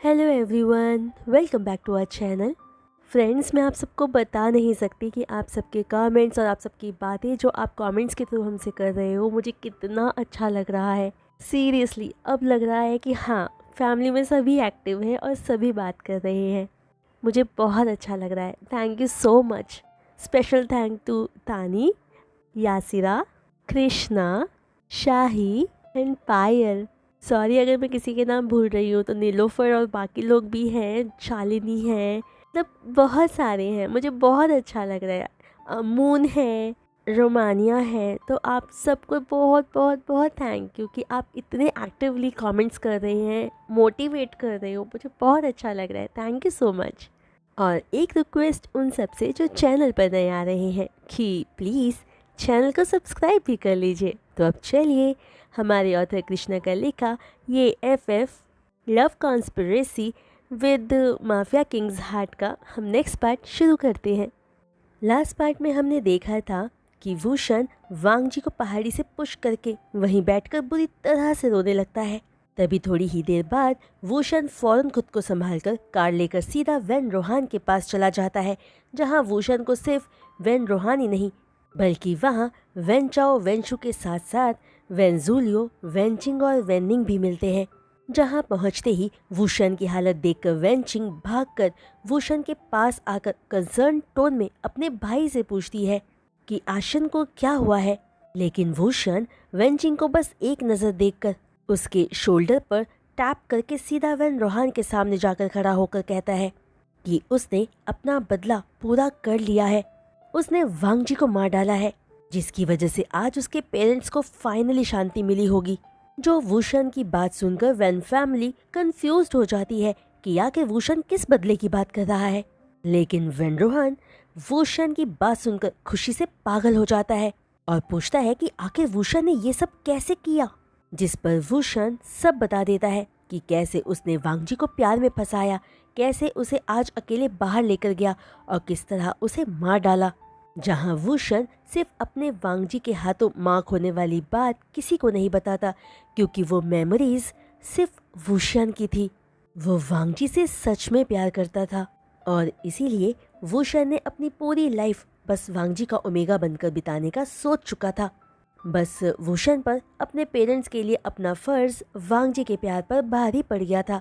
Hello everyone, welcome back to our channel. Friends, मैं आप सबको बता नहीं सकती कि आप सबके कमेंट्स और आप सबकी बातें जो आप कमेंट्स के थ्रू हमसे कर रहे हो, मुझे कितना अच्छा लग रहा है। सीरियसली अब लग रहा है कि हाँ, फैमिली में सभी एक्टिव हैं और सभी बात कर रहे हैं। मुझे बहुत अच्छा लग रहा है। Thank you so much. Special thank to Tani, Yasira, Krishna, Shahi and Payal. Sorry अगर मैं किसी के नाम भूल रही हूँ, तो नीलोफर और बाकी लोग भी हैं, शालिनी है, मतलब बहुत सारे हैं। मुझे बहुत अच्छा लग रहा है। मून है, रोमानिया है। तो आप सबको बहुत बहुत बहुत थैंक यू कि आप इतने एक्टिवली कमेंट्स कर रहे हैं, मोटिवेट कर रहे हो। मुझे बहुत अच्छा लग रहा है। Thank you so much. और एक रिक्वेस्ट उन सब से जो चैनल पर नए आ रहे हैं कि प्लीज़ चैनल को सब्सक्राइब भी कर लीजिए। तो अब चलिए, हमारे ऑथर कृष्णा का लिखा ये FF love conspiracy with mafia Kings heart का हम नेक्स्ट पार्ट शुरू करते हैं। लास्ट पार्ट में हमने देखा था कि वूशन वांग जी को पहाड़ी से पुश करके वहीं बैठकर बुरी तरह से रोने लगता है। तभी थोड़ी ही देर बाद वूशन फौरन खुद को संभालकर कार लेकर सीधा वेन रोहान के पास चला जाता है, जहां वूशन को सिर्फ वेन रोहान ही नहीं बल्कि वहां वेन चाओ वेनशु के साथ साथ वेन जूलियो, वेनचिंग और वेननिंग भी मिलते हैं। जहां पहुंचते ही वूशन की हालत देखकर वेनचिंग भागकर वूशन के पास आकर कंसर्न टोन में अपने भाई से पूछती है कि आशन को क्या हुआ है। लेकिन वूशन वेनचिंग को बस एक नज़र देखकर उसके शोल्डर पर टैप करके सीधा वेन रोहान के सामने जाकर खड़ा होकर कहता है कि उसने अपना बदला पूरा कर लिया है। उसने वांग जी को मार डाला है, जिसकी वजह से आज उसके पेरेंट्स को फाइनली शांति मिली होगी। जो वूशन की बात सुनकर वेन फैमिली कंफ्यूज्ड हो जाती है कि आखिर वूशन किस बदले की बात कर रहा है। लेकिन वेन रोहान वूशन की बात सुनकर खुशी से पागल हो जाता है और पूछता है कि आखिर वूशन ने ये सब कैसे किया। जिस पर वूशन सब बता देता है कि कैसे उसने वांग जी को प्यार में फंसाया, कैसे उसे आज अकेले बाहर लेकर गया और किस तरह उसे मार डाला। जहां वूशन सिर्फ अपने वांग जी के हाथों मां खोने वाली बात किसी को नहीं बताता, क्योंकि वो मेमोरीज सिर्फ वूशन की थी। वो वांग जी से सच में प्यार करता था और इसीलिए वूशन ने अपनी पूरी लाइफ बस वांग जी का ओमेगा बनकर बिताने का सोच चुका था। बस वूशन पर अपने पेरेंट्स के लिए अपना फर्ज वांग जी के प्यार पर भारी पड़ गया था।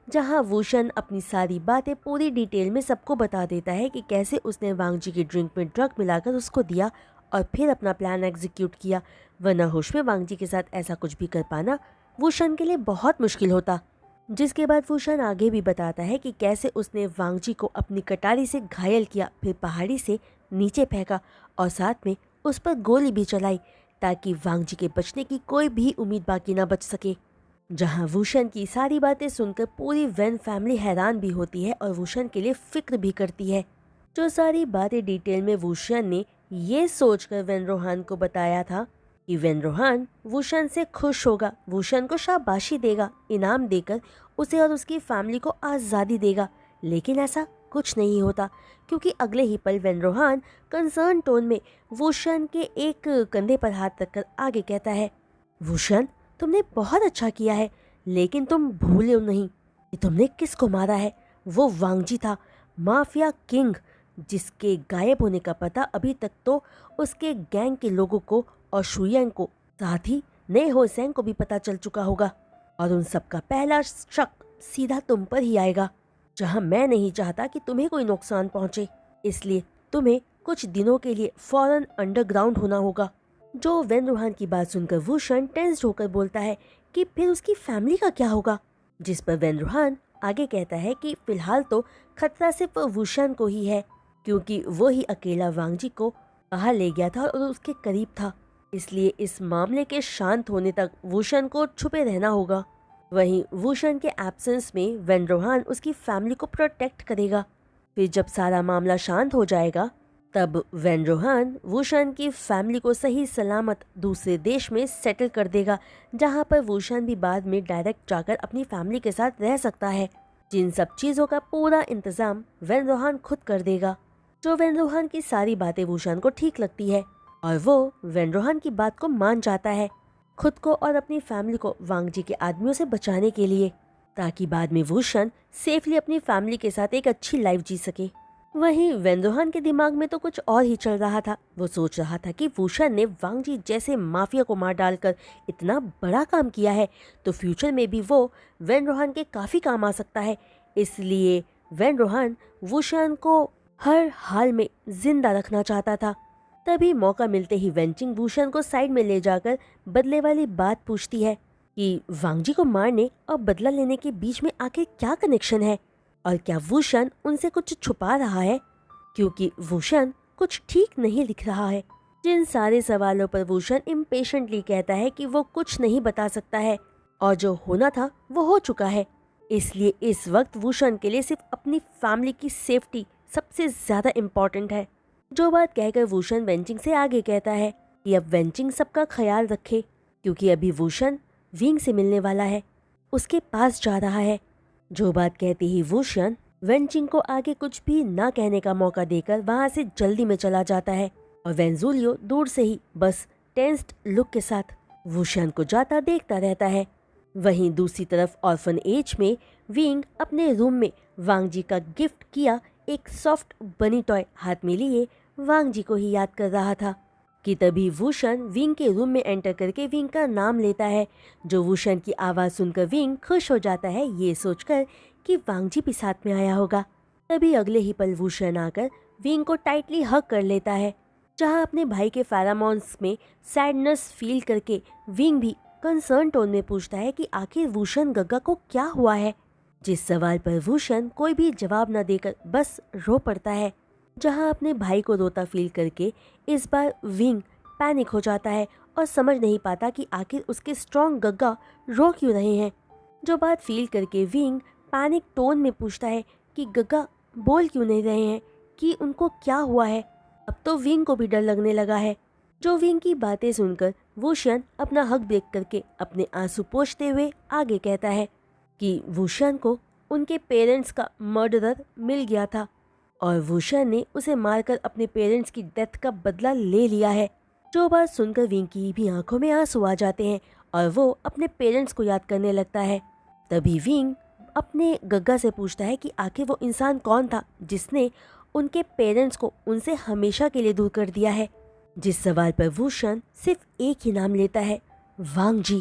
जहां वूशन अपनी सारी बातें पूरी डिटेल में सबको बता देता है कि कैसे उसने वांग जी की ड्रिंक में ड्रग मिलाकर उसको दिया और फिर अपना प्लान एग्जीक्यूट किया, वरना होश में वांग जी के साथ ऐसा कुछ भी कर पाना वूशन के लिए बहुत मुश्किल होता। जिसके बाद वूशन आगे भी बताता है कि कैसे उसने वांग जी को अपनी कटारी से घायल किया, फिर पहाड़ी से नीचे फेंका और साथ में उस पर गोली भी चलाई ताकि वांग जी के बचने की कोई भी उम्मीद बाकी ना बच सके। जहां वूशन की सारी बातें सुनकर पूरी वेन फैमिली हैरान भी होती है और वूशन के लिए फिक्र भी करती है। जो सारी बातें डिटेल में वूशन ने ये सोचकर वेन रोहान को बताया था कि वेन रोहान वूशन से खुश होगा, वूशन को शाबाशी देगा, इनाम देकर उसे और उसकी फैमिली को आज़ादी देगा। लेकिन ऐसा कुछ नहीं होता, क्योंकि अगले ही पल वेन रोहान कंसर्न टोन में वूशन के एक कंधे पर हाथ रखकर आगे कहता है, वूशन, तुमने बहुत अच्छा किया है, लेकिन तुम भूलो नहीं कि तुमने किसको मारा है। वो वांग जी था, माफिया किंग, जिसके गायब होने का पता अभी तक तो उसके गैंग के लोगों को और शुयंग को, साथ ही नए होसेंग को भी पता चल चुका होगा। और उन सब का पहला शक सीधा तुम पर ही आएगा। जहां मैं नहीं चाहता कि तुम्हें कोई नुकसान पहुंचे, इसलिए तुम्हें कुछ दिनों के लिए फौरन अंडरग्राउंड होना होगा। जो वेन रोहान की बात सुनकर वूशन टेंस्ड होकर बोलता है कि फिर उसकी फैमिली का क्या होगा। जिस पर वेन रोहान आगे कहता है कि फिलहाल तो खतरा सिर्फ वूशन को ही है, क्योंकि वो ही अकेला वांग जी को बाहर ले गया था और उसके करीब था। इसलिए इस मामले के शांत होने तक वूशन को छुपे रहना होगा। वहीं वूशन के एब्सेंस में वेन रोहान उसकी फैमिली को प्रोटेक्ट करेगा। फिर जब सारा मामला शांत हो जाएगा, तब वेन रोहान वूशन की फैमिली को सही सलामत दूसरे देश में सेटल कर देगा, जहां पर वूशन भी बाद में डायरेक्ट जाकर अपनी फैमिली के साथ रह सकता है। जिन सब चीज़ों का पूरा इंतजाम वेन रोहान खुद कर देगा। जो वेन रोहान की सारी बातें वूशन को ठीक लगती है और वो वेन रोहान की बात को मान जाता है, खुद को और अपनी फैमिली को वांग जी के आदमियों से बचाने के लिए। ताकि बाद में वूशन सेफली अपनी फैमिली के साथ एक अच्छी लाइफ जी सके। वहीं वेनरोहान के दिमाग में तो कुछ और ही चल रहा था। वो सोच रहा था कि वूशन ने वांग जी जैसे माफिया को मार डालकर इतना बड़ा काम किया है, तो फ्यूचर में भी वो वेनरोहान के काफ़ी काम आ सकता है। इसलिए वेनरोहान वूशन को हर हाल में जिंदा रखना चाहता था। तभी मौका मिलते ही वेंचिंग वूशन को साइड में ले जाकर बदले वाली बात पूछती है कि वांग जी को मारने और बदला लेने के बीच में आखिर क्या कनेक्शन है, और क्या वूशन उनसे कुछ छुपा रहा है, क्योंकि वूशन कुछ ठीक नहीं लिख रहा है। जिन सारे सवालों पर वूशन इम्पेशेंटली कहता है कि वो कुछ नहीं बता सकता है और जो होना था वो हो चुका है। इसलिए इस वक्त वूशन के लिए सिर्फ अपनी फैमिली की सेफ्टी सबसे ज़्यादा इम्पॉर्टेंट है। जो बात कहकर वूशन वेंचिंग से आगे कहता है कि अब वेंचिंग सबका ख्याल रखे, क्योंकि अभी वूशन विंग से मिलने वाला है, उसके पास जा रहा है। जो बात कहती ही वूशन वेंचिंग को आगे कुछ भी ना कहने का मौका देकर वहां से जल्दी में चला जाता है और वेंजुलियो दूर से ही बस टेंस्ड लुक के साथ वूशन को जाता देखता रहता है। वहीं दूसरी तरफ ऑर्फन एज में विंग अपने रूम में वांग जी का गिफ्ट किया एक सॉफ्ट बनी टॉय हाथ में लिए वांग जी को ही याद कर रहा था कि तभी वूशन विंग के रूम में एंटर करके विंग का नाम लेता है। जो वूशन की आवाज़ सुनकर विंग खुश हो जाता है, ये सोचकर कि वांग जी भी साथ में आया होगा। तभी अगले ही पल वूशन आकर विंग को टाइटली हग कर लेता है। जहां अपने भाई के फेरामोन्स में सैडनेस फील करके विंग भी कंसर्न टोन में पूछता है कि आखिर वूशन गग्गा को क्या हुआ है, जिस सवाल पर वूशन कोई भी जवाब न देकर बस रो पड़ता है। जहां अपने भाई को रोता फील करके इस बार विंग पैनिक हो जाता है और समझ नहीं पाता कि आखिर उसके स्ट्रॉन्ग गग्गा रो क्यों रहे हैं। जो बात फील करके विंग पैनिक टोन में पूछता है कि गग्गा बोल क्यों नहीं रहे हैं, कि उनको क्या हुआ है। अब तो विंग को भी डर लगने लगा है। जो विंग की बातें सुनकर वूशन अपना हक ब्रेक करके अपने आंसू पोंछते हुए आगे कहता है कि वूशन को उनके पेरेंट्स का मर्डरर मिल गया था और वूशन ने उसे मारकर अपने पेरेंट्स की डेथ का बदला ले लिया है। जो बात सुनकर विंग की भी आंखों में आंसू आ जाते हैं और वो अपने पेरेंट्स को याद करने लगता है। तभी विंग अपने गग्गा से पूछता है कि आखिर वो इंसान कौन था जिसने उनके पेरेंट्स को उनसे हमेशा के लिए दूर कर दिया है। जिस सवाल पर वूशन सिर्फ एक ही नाम लेता है, वांग जी।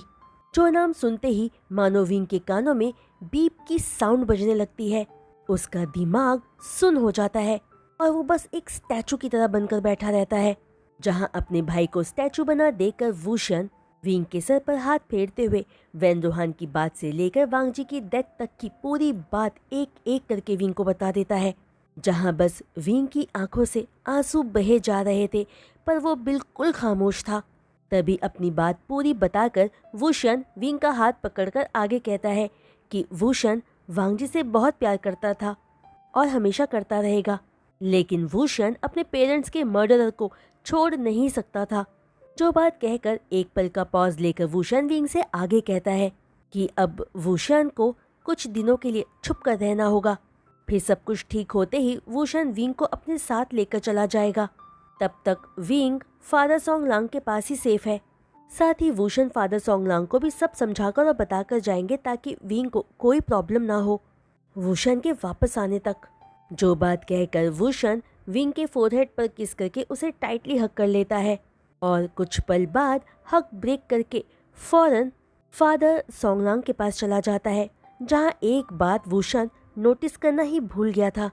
जो नाम सुनते ही मानो विंग के कानों में बीप की साउंड बजने लगती है। उसका दिमाग सुन हो जाता है और वो बस एक स्टैचू की तरह बनकर बैठा रहता है। जहां अपने भाई को स्टैचू बना देकर वूशन विंग के सर पर हाथ फेरते हुए वेनरोहान की बात से लेकर वांग जी की डेथ तक की पूरी बात एक एक करके विंग को बता देता है। जहां बस विंग की आंखों से आंसू बहे जा रहे थे, पर वो बिल्कुल खामोश था। तभी अपनी बात पूरी बताकर वूशन विंग का हाथ पकड़कर आगे कहता है कि वूशन वांग जी से बहुत प्यार करता था और हमेशा करता रहेगा, लेकिन वूशन अपने पेरेंट्स के मर्डरर को छोड़ नहीं सकता था। जो बात कहकर एक पल का पॉज लेकर वूशन विंग से आगे कहता है कि अब वूशन को कुछ दिनों के लिए छुप कर रहना होगा। फिर सब कुछ ठीक होते ही वूशन विंग को अपने साथ लेकर चला जाएगा। तब तक विंग फादर सोंगलांग के पास ही सेफ है। साथ ही वूशन फादर सोंगलांग को भी सब समझाकर और बताकर जाएंगे ताकि विंग को कोई प्रॉब्लम ना हो वूशन के वापस आने तक। जो बात कहकर वूशन विंग के फोरहेड पर किस करके उसे टाइटली हक कर लेता है और कुछ पल बाद हक ब्रेक करके फौरन फादर सोंगलांग के पास चला जाता है। जहां एक बात वूशन नोटिस करना ही भूल गया था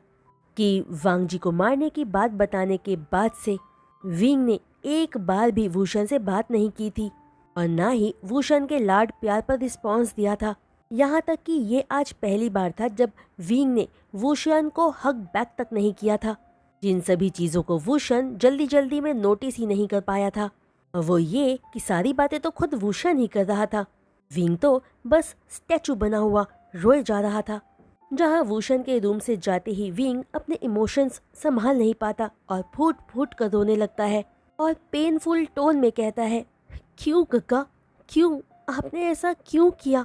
कि वांग जी को मारने की बात बताने के बाद से विंग ने एक बार भी वूशन से बात नहीं की थी और ना ही वूशन के लाड प्यार पर रिस्पॉन्स दिया था। यहाँ तक कि ये आज पहली बार था जब विंग ने वूशन को हक बैक तक नहीं किया था। जिन सभी चीज़ों को वूशन जल्दी जल्दी में नोटिस ही नहीं कर पाया था, और वो ये कि सारी बातें तो खुद वूशन ही कर रहा था। विंग तो बस स्टैचू बना हुआ रोए जा रहा था। जहां वूशन के रूम से जाते ही विंग अपने इमोशंस संभाल नहीं पाता और फूट फूट कर रोने लगता है और पेनफुल टोन में कहता है, क्यों गग्गा, क्यों, आपने ऐसा क्यों किया।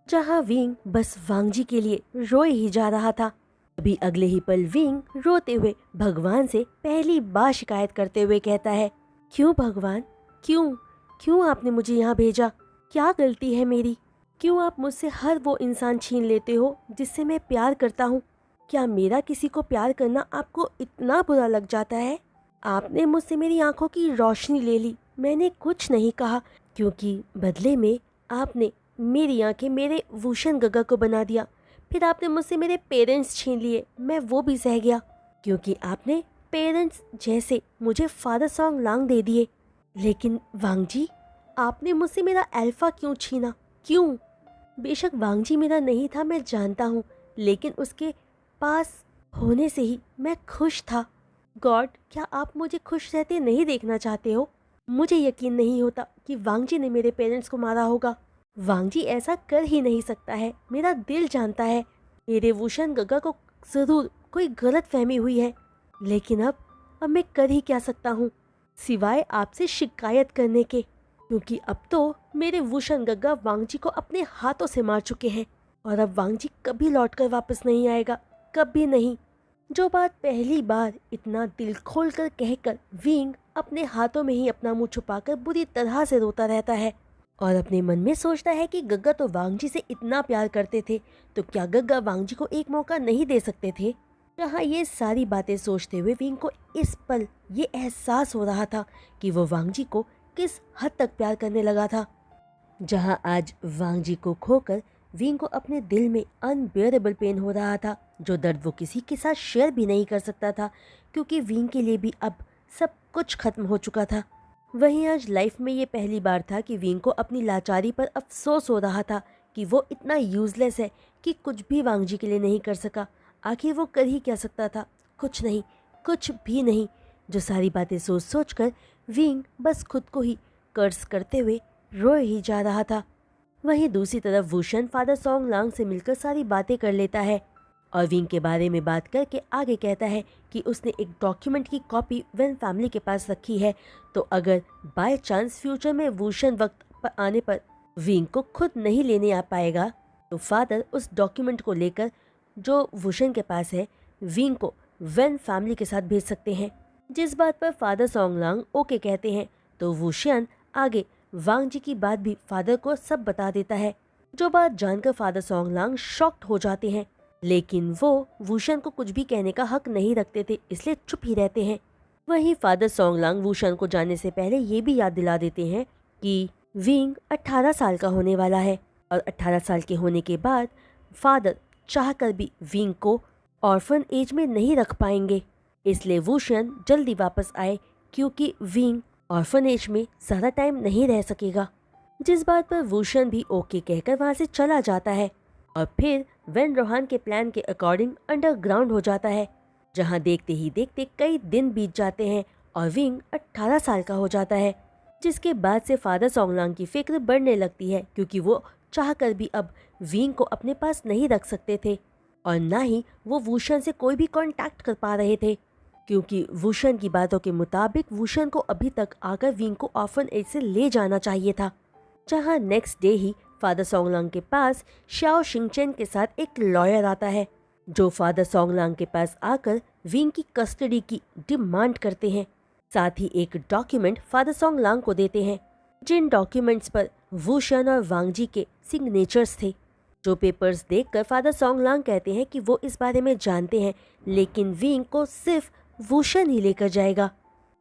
जहां विंग बस वांग जी के लिए रोए ही जा रहा था। अभी अगले ही पल विंग रोते हुए भगवान से पहली बार शिकायत करते हुए कहता है, क्यों भगवान, क्यों, क्यों आपने मुझे यहाँ भेजा, क्या गलती है मेरी, क्यों आप मुझसे हर वो इंसान छीन लेते हो जिससे मैं प्यार करता हूँ? क्या मेरा किसी को प्यार करना आपको इतना बुरा लग जाता है? आपने मुझसे मेरी आंखों की रोशनी ले ली, मैंने कुछ नहीं कहा, क्योंकि बदले में आपने मेरी आंखें मेरे भूषण गग्गा को बना दिया। फिर आपने मुझसे मेरे पेरेंट्स छीन लिए, मैं वो भी सह गया, क्योंकि आपने पेरेंट्स जैसे मुझे फादर सॉन्ग लांग दे दिए। लेकिन वांग जी, आपने मुझसे मेरा अल्फा क्यों छीना? क्यों? बेशक वांग जी मेरा नहीं था, मैं जानता हूँ, लेकिन उसके पास होने से ही मैं खुश था। गॉड, क्या आप मुझे खुश रहते नहीं देखना चाहते हो? मुझे यकीन नहीं होता कि वांग जी ने मेरे पेरेंट्स को मारा होगा। वांग जी ऐसा कर ही नहीं सकता है, मेरा दिल जानता है। मेरे वुशन गग्गा को ज़रूर कोई गलत फहमी हुई है, लेकिन अब मैं कर ही क्या सकता हूँ सिवाय आपसे शिकायत करने के, क्योंकि अब तो मेरे वुशन गग्गा वांग जी को अपने हाथों से मार चुके हैं और अब वांग जी कभी लौटकर वापस नहीं आएगा, कभी नहीं। जो बात पहली बार इतना दिल खोलकर कहकर विंग अपने हाथों में ही अपना मुंह छुपाकर बुरी तरह से रोता रहता है और अपने मन में सोचता है कि गग्गा तो वांग जी से इतना प्यार करते थे, तो क्या गग्गा वांग जी को एक मौका नहीं दे सकते थे? जहाँ ये सारी बातें सोचते हुए विंग को इस पल ये एहसास हो रहा था कि वो वांग जी को किस हद तक प्यार करने लगा था। जहाँ आज वांग जी को खोकर विंग को अपने दिल में अनबेयरेबल पेन हो रहा था, जो दर्द वो किसी के साथ शेयर भी नहीं कर सकता था, क्योंकि विंग के लिए भी अब सब कुछ खत्म हो चुका था। वहीं आज लाइफ में ये पहली बार था कि विंग को अपनी लाचारी पर अफसोस हो रहा था कि वो इतना यूजलेस है कि कुछ भी वांग जी के लिए नहीं कर सका। आखिर वो कर ही क्या सकता था? कुछ नहीं, कुछ भी नहीं। जो सारी बातें सोच सोच कर विंग बस खुद को ही कर्ज करते हुए रो ही जा रहा था। वहीं दूसरी तरफ वूशन फादर सॉन्ग लांग से मिलकर सारी बातें कर लेता है और विंग के बारे में बात करके आगे कहता है कि उसने एक डॉक्यूमेंट की कॉपी वेन फैमिली के पास रखी है, तो अगर बाय चांस फ्यूचर में वूशन वक्त पर आने पर विंग को खुद नहीं लेने आ पाएगा, तो फादर उस डॉक्यूमेंट को लेकर जो वूशन के पास है विंग को वेन फैमिली के साथ भेज सकते हैं। जिस बात पर फादर सॉन्ग लांग ओके कहते हैं, तो वूशियन आगे वांग जी की बात भी फादर को सब बता देता है। जो बात जानकर फादर सॉन्ग लांग शॉक्ड हो जाते हैं, लेकिन वो वूशन को कुछ भी कहने का हक नहीं रखते थे, इसलिए चुप ही रहते हैं। वहीं फादर सॉन्ग लांग वूशन को जाने से पहले ये भी याद दिला देते हैं कि विंग 18 साल का होने वाला है और 18 साल के होने के बाद फादर चाहकर भी विंग को ऑर्फन एज में नहीं रख पाएंगे, इसलिए वूशन जल्दी वापस आए, क्योंकि विंग ऑर्फनेज में ज़्यादा टाइम नहीं रह सकेगा। जिस बात पर वूशन भी ओके कहकर वहाँ से चला जाता है और फिर वेन रोहान के प्लान के अकॉर्डिंग अंडरग्राउंड हो जाता है, जहाँ देखते ही देखते कई दिन बीत जाते हैं और विंग 18 साल का हो जाता है। जिसके बाद से फादर सॉन्गलांग की फिक्र बढ़ने लगती है, क्योंकि वो चाहकर भी अब विंग को अपने पास नहीं रख सकते थे और ना ही वो वूशन से कोई भी कांटेक्ट कर पा रहे थे, क्योंकि वूशन की बातों के मुताबिक वूशन को अभी तक आकर विंग को ऑर्फन एज से ले जाना चाहिए था। जहां नेक्स्ट डे ही फादर सॉन्गलांग के पास शाओ शिंगचेन के साथ एक लॉयर आता है, जो फादर सॉन्गलांग के पास आकर विंग की कस्टडी की डिमांड करते हैं। साथ ही एक डॉक्यूमेंट फादर सॉन्गलांग को देते हैं, जिन डॉक्यूमेंट्स पर वूशन और वांग जी के सिग्नेचर्स थे। जो पेपर्स देखकर फादर सॉन्गलांग कहते हैं कि वो इस बारे में जानते हैं, लेकिन विंग को सिर्फ वूशन ही लेकर जाएगा।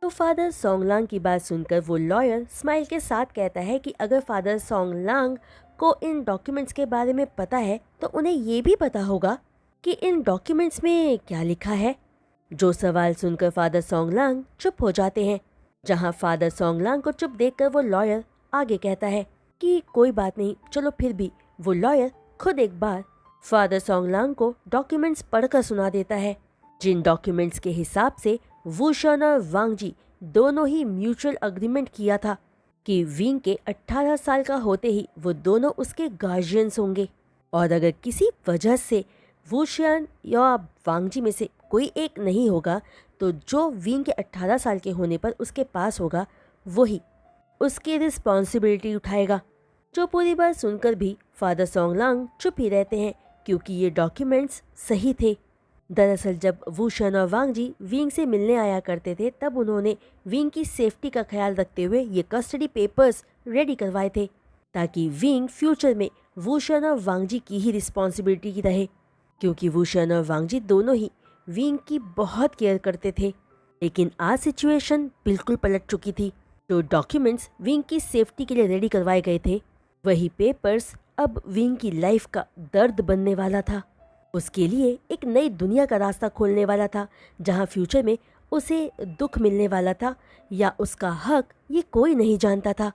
तो फादर सॉन्गलांग की बात सुनकर वो लॉयर स्माइल के साथ कहता है कि अगर फादर सॉन्गलांग को इन डॉक्यूमेंट्स के बारे में पता है, तो उन्हें ये भी पता होगा कि इन डॉक्यूमेंट्स में क्या लिखा है। जो सवाल सुनकर फादर सॉन्गलांग चुप हो जाते हैं। जहां फादर सॉन्गलांग को चुप देखकर वो लॉयर आगे कहता है कि कोई बात नहीं, चलो। फिर भी वो लॉयर खुद एक बार फादर सॉन्गलांग को डॉक्यूमेंट्स पढ़कर सुना देता है, जिन डॉक्यूमेंट्स के हिसाब से वूशन और वांग जी दोनों ही म्यूचुअल अग्रीमेंट किया था कि विंग के 18 साल का होते ही वो दोनों उसके गार्जियंस होंगे, और अगर किसी वजह से वूशन या वांग जी में से कोई एक नहीं होगा, तो जो विंग के 18 साल के होने पर उसके पास होगा वही उसकी रिस्पॉन्सिबिलिटी उठाएगा। जो पूरी बात सुनकर भी फादर सॉन्गलांग चुप ही रहते हैं, क्योंकि ये डॉक्यूमेंट्स सही थे। दरअसल जब वूशन और वांग जी विंग से मिलने आया करते थे, तब उन्होंने विंग की सेफ्टी का ख्याल रखते हुए ये कस्टडी पेपर्स रेडी करवाए थे, ताकि विंग फ्यूचर में वूशन और वांग जी की ही रिस्पॉन्सिबिलिटी की रहे, क्योंकि वूशन और वांग जी दोनों ही विंग की बहुत केयर करते थे। लेकिन आज सिचुएशन बिल्कुल पलट चुकी थी। जो डॉक्यूमेंट्स विंग की सेफ्टी के लिए रेडी करवाए गए थे, वही पेपर्स अब विंग की लाइफ का दर्द बनने वाला था। उसके लिए एक नई दुनिया का रास्ता खोलने वाला था, जहां फ्यूचर में उसे दुख मिलने वाला था या उसका हक, ये कोई नहीं जानता था।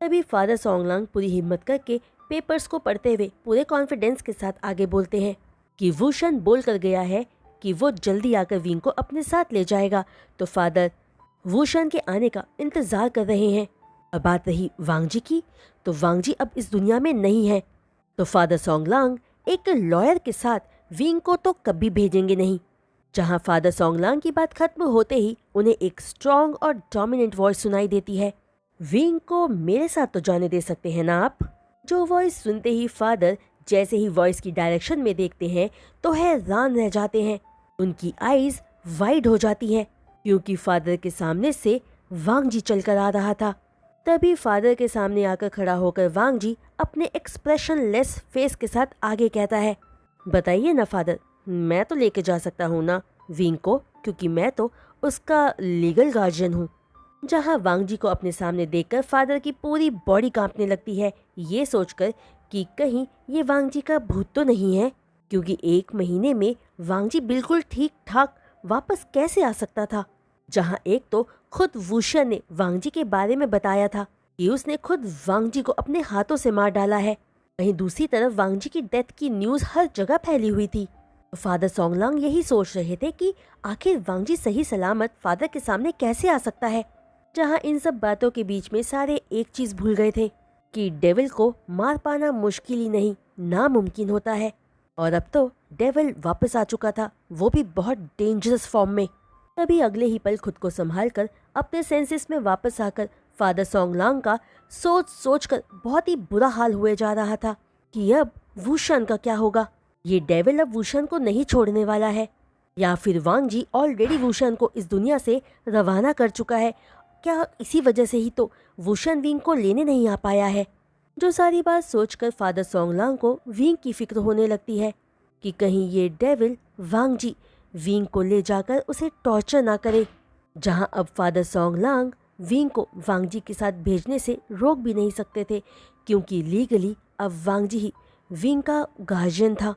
तभी फादर सोंगलांग पूरी हिम्मत करके पेपर्स को पढ़ते हुए पूरे कॉन्फिडेंस के साथ आगे बोलते हैं कि वूशन बोल कर गया है कि वो जल्दी आकर विंग को अपने साथ ले जाएगा, तो फादर वूशन के आने का इंतजार कर रहे हैं। अब बात रही वांग जी की, तो वांग जी अब इस दुनिया में नहीं है, तो फादर सोंगलांग एक लॉयर के साथ विंग को तो कभी भेजेंगे नहीं। जहां फादर सोंगलांग की बात खत्म होते ही उन्हें एक स्ट्रॉन्ग और डोमिनेंट वॉइस सुनाई देती है, विंग को मेरे साथ तो जाने दे सकते हैं ना आप। जो वॉइस सुनते ही फादर जैसे ही वॉइस की डायरेक्शन में देखते हैं तो हैरान रह जाते हैं। उनकी आईज वाइड हो जाती हैं, क्योंकि फादर के सामने से वांग जी चलकर आ रहा था। तभी फादर के सामने आकर खड़ा होकर वांग जी अपने एक्सप्रेशन लेस फेस के साथ आगे कहता है, बताइए ना फादर, मैं तो लेके जा सकता हूँ ना विंग को, क्योंकि मैं तो उसका लीगल गार्जियन हूँ। जहाँ वांग जी को अपने सामने देखकर फादर की पूरी बॉडी कांपने लगती है, ये सोचकर कि कहीं ये वांग जी का भूत तो नहीं है, क्योंकि 1 महीने में वांग जी बिल्कुल ठीक ठाक वापस कैसे आ सकता था। जहाँ एक तो खुद वूशन ने वांग जी के बारे में बताया था कि उसने खुद वांग जी को अपने हाथों से मार डाला है, वहीं दूसरी तरफ वांग जी की डेथ की न्यूज़ हर जगह फैली हुई थी। फादर सोंगलांग यही सोच रहे थे कि आखिर वांग जी सही सलामत फादर के सामने कैसे आ सकता है। जहां इन सब बातों के बीच में सारे एक चीज भूल गए थे कि डेविल को मार पाना मुश्किल ही नहीं, नामुमकिन होता है। और अब तो डेविल वापस आ चुका था, वो भी बहुत डेंजरस फॉर्म में। तभी अगले ही पल खुद को संभाल कर अपने सेंसेस में वापस आकर फादर सोंगलांग का सोच सोच कर बहुत ही बुरा हाल हुए जा रहा था कि अब वूशन का क्या होगा। ये डेविल अब वूशन को नहीं छोड़ने वाला है, या फिर वांग जी ऑलरेडी वूशन को इस दुनिया से रवाना कर चुका है। क्या इसी वजह से ही तो वूशन विंग को लेने नहीं आ पाया है। जो सारी बात सोचकर फादर सोंगलांग को विंग की फिक्र होने लगती है कि कहीं ये डेविल वांग जी विंग को ले जाकर उसे टॉर्चर ना करे। जहां अब फादर सोंगलांग विंग को वांग जी के साथ भेजने से रोक भी नहीं सकते थे, क्योंकि लीगली अब वांग जी ही विंग का गार्जियन था।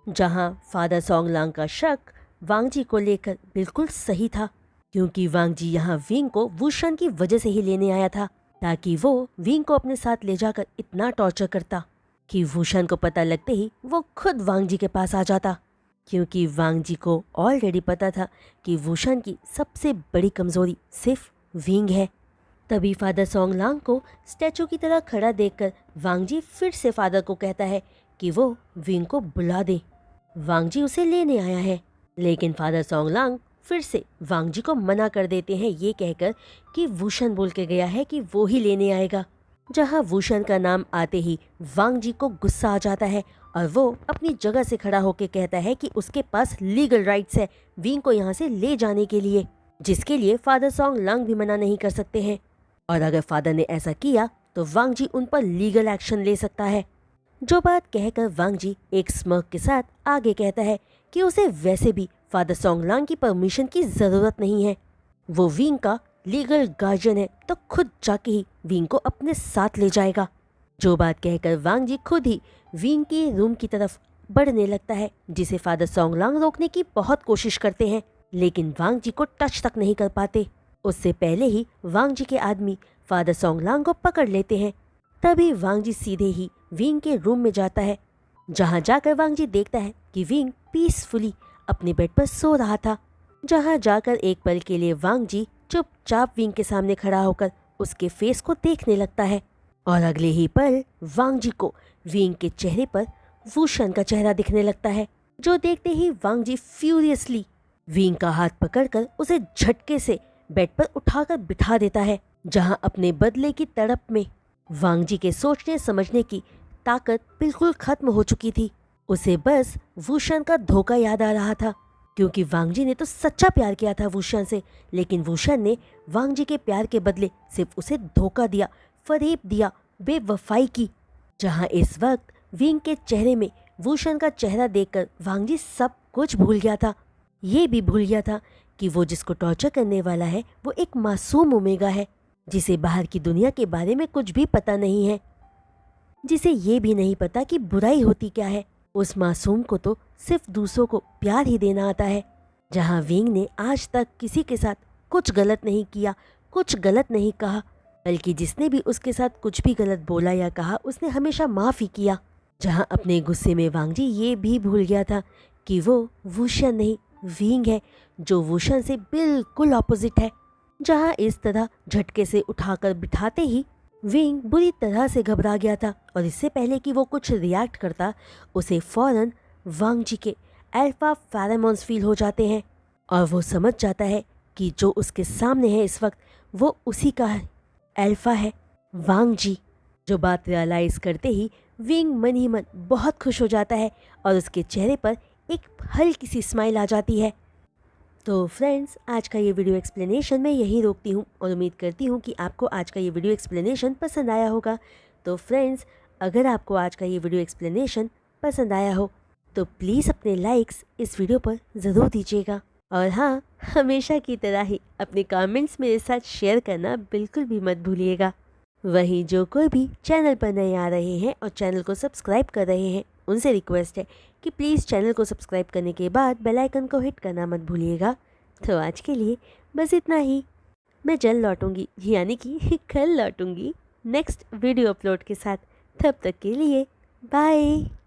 जहां फादर सोंगलांग का शक वांग जी को लेकर बिल्कुल सही था, क्योंकि वांग जी यहाँ विंग को वूशन की वजह से ही लेने आया था, ताकि वो विंग को अपने साथ ले जाकर इतना टॉर्चर करता कि वूशन को पता लगते ही वो खुद वांग जी के पास आ जाता। क्योंकि वांग जी को ऑलरेडी पता था कि वूशन की सबसे बड़ी कमजोरी सिर्फ विंग है। तभी फादर सोंगलांग को स्टैचू की तरह खड़ा देखकर वांग जी फिर से फादर को कहता है कि वो विंग को बुला दे, वांग जी उसे लेने आया है। लेकिन फादर सोंगलांग फिर से वांग जी को मना कर देते हैं, ये कहकर कि वूशन बोल के गया है कि वो ही लेने आएगा। जहां वूशन का नाम आते ही वांग जी को गुस्सा आ जाता है और वो अपनी जगह से खड़ा होकर कहता है कि उसके पास लीगल राइट्स है विंग को यहाँ से ले जाने के लिए, जिसके लिए फादर सोंगलांग भी मना नहीं कर सकते हैं। और अगर फादर ने ऐसा किया तो वांग जी उन पर लीगल एक्शन ले सकता है। जो बात कहकर वांग जी एक स्मर्क के साथ आगे कहता है कि उसे वैसे भी फादर सोंगलांग की परमिशन की जरूरत नहीं है, वो विंग का लीगल गार्जियन है, तो खुद जाके ही विंग को अपने साथ ले जाएगा। जो बात कहकर वांग जी खुद ही विंग के रूम की तरफ बढ़ने लगता है, जिसे फादर सोंगलांग रोकने की बहुत कोशिश करते हैं, लेकिन वांग जी को टच तक नहीं कर पाते। उससे पहले ही वांग जी के आदमी फादर सोंगलांग को पकड़ लेते हैं। तभी वांग जी सीधे ही विंग के रूम में जाता है। जहां जाकर वांग जी देखता है कि विंग पीसफुली अपने बेड पर सो रहा था। जहां जाकर एक पल के लिए वांग जी चुपचाप विंग के सामने खड़ा होकर उसके फेस को देखने लगता है, और अगले ही पल वांग जी को विंग के चेहरे पर वूशन का चेहरा दिखने लगता है। जो देखते ही वांग जी फ्यूरियसली विंग का हाथ पकड़कर उसे झटके से बेड पर उठाकर बिठा देता है। जहां अपने बदले की तड़प में वांग जी के सोचने समझने की ताकत बिल्कुल खत्म हो चुकी थी। उसे बस वूशन का धोखा याद आ रहा था, क्योंकि वांग जी ने तो सच्चा प्यार किया था वूशन से, लेकिन वूशन ने वांग जी के प्यार के बदले सिर्फ उसे धोखा दिया, फरेब दिया, बेवफाई की। जहां इस वक्त विंग के चेहरे में वूशन का चेहरा देखकर वांग जी सब कुछ भूल गया था। ये भी भूल गया था कि वो जिसको टॉर्चर करने वाला है वो एक मासूम ओमेगा है, जिसे बाहर की दुनिया के बारे में कुछ भी पता नहीं है, जिसे ये भी नहीं पता कि बुराई होती क्या है। उस मासूम को तो सिर्फ दूसरों को प्यार ही देना आता है। जहाँ विंग ने आज तक किसी के साथ कुछ गलत नहीं किया, कुछ गलत नहीं कहा, बल्कि जिसने भी उसके साथ कुछ भी गलत बोला या कहा उसने हमेशा माफ़ ही किया। जहाँ अपने गुस्से में वांग जी ये भी भूल गया था कि वो वूशन नहीं विंग है, जो वूशन से बिल्कुल ऑपोजिट है। जहाँ इस तरह झटके से उठाकर बिठाते ही विंग बुरी तरह से घबरा गया था और इससे पहले कि वो कुछ रिएक्ट करता उसे फौरन वांग जी के अल्फा फेरोमोन्स फील हो जाते हैं और वो समझ जाता है कि जो उसके सामने है इस वक्त वो उसी का है, अल्फा है, वांग जी। जो बात रियलाइज़ करते ही विंग मन ही मन बहुत खुश हो जाता है और उसके चेहरे पर एक हल्की सी स्माइल आ जाती है। तो फ्रेंड्स, आज का ये वीडियो एक्सप्लेनेशन मैं यहीं रोकती हूँ और उम्मीद करती हूँ कि आपको आज का ये वीडियो एक्सप्लेनेशन पसंद आया होगा। तो फ्रेंड्स, अगर आपको आज का ये वीडियो एक्सप्लेनेशन पसंद आया हो तो प्लीज़ अपने लाइक्स इस वीडियो पर ज़रूर दीजिएगा। और हाँ, हमेशा की तरह ही अपने कमेंट्स मेरे साथ शेयर करना बिल्कुल भी मत भूलिएगा। वहीं जो कोई भी चैनल पर नए आ रहे हैं और चैनल को सब्सक्राइब कर रहे हैं उनसे रिक्वेस्ट है कि प्लीज़ चैनल को सब्सक्राइब करने के बाद बेल आइकन को हिट करना मत भूलिएगा। तो आज के लिए बस इतना ही। मैं जल्द लौटूंगी, यानी कि कल लौटूंगी नेक्स्ट वीडियो अपलोड के साथ। तब तक के लिए बाय।